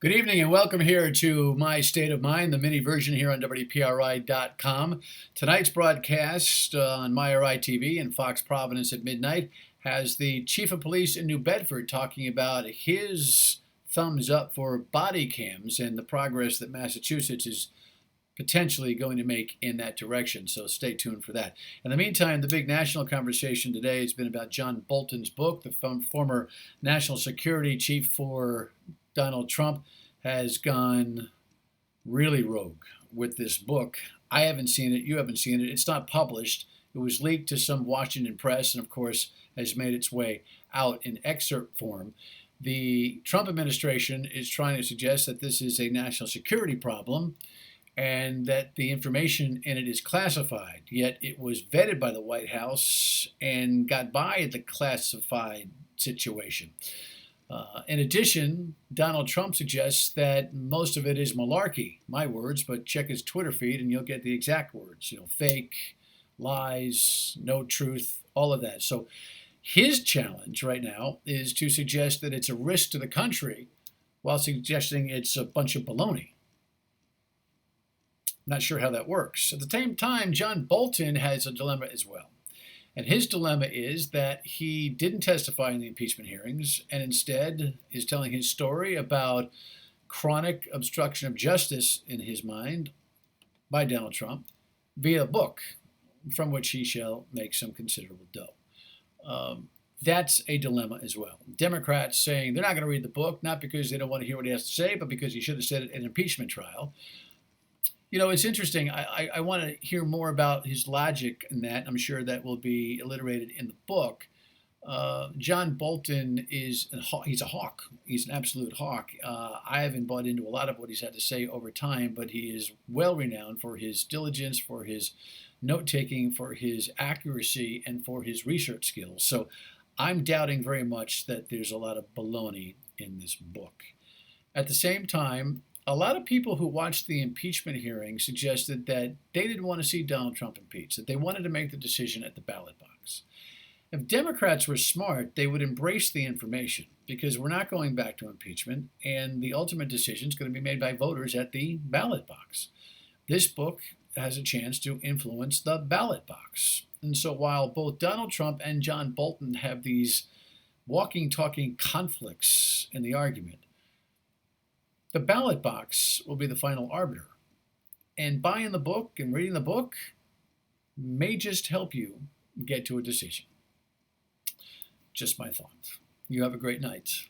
Good evening and welcome here to My State of Mind, the mini version here on WPRI.com. Tonight's broadcast on MyRI TV and Fox Providence at midnight has the Chief of Police in New Bedford talking about his thumbs up for body cams and the progress that Massachusetts is potentially going to make in that direction. So stay tuned for that. In the meantime, the big national conversation today has been about John Bolton's book. The former national security chief for Donald Trump has gone really rogue with this book. I haven't seen it. You haven't seen it. It's not published. It was leaked to some Washington press and, of course, has made its way out in excerpt form. The Trump administration is trying to suggest that this is a national security problem and that the information in it is classified, yet it was vetted by the White House and got by the classified situation. In addition, Donald Trump suggests that most of it is malarkey, my words, but check his Twitter feed and you'll get the exact words, fake, lies, no truth, all of that. So his challenge right now is to suggest that it's a risk to the country while suggesting it's a bunch of baloney. Not sure how that works. At the same time, John Bolton has a dilemma as well. And his dilemma is that he didn't testify in the impeachment hearings and instead is telling his story about chronic obstruction of justice in his mind by Donald Trump via a book from which he shall make some considerable dough. That's a dilemma as well. Democrats saying they're not going to read the book, not because they don't want to hear what he has to say, but because he should have said it in an impeachment trial. It's interesting. I want to hear more about his logic in that. I'm sure that will be alliterated in the book. John Bolton he's a hawk. He's an absolute hawk. I haven't bought into a lot of what he's had to say over time, but he is well renowned for his diligence, for his note-taking, for his accuracy, and for his research skills. So I'm doubting very much that there's a lot of baloney in this book. At the same time, a lot of people who watched the impeachment hearing suggested that they didn't want to see Donald Trump impeached, that they wanted to make the decision at the ballot box. If Democrats were smart, they would embrace the information because we're not going back to impeachment and the ultimate decision is going to be made by voters at the ballot box. This book has a chance to influence the ballot box. And so while both Donald Trump and John Bolton have these walking, talking conflicts in the argument, the ballot box will be the final arbiter. And buying the book and reading the book may just help you get to a decision. Just my thought. You have a great night.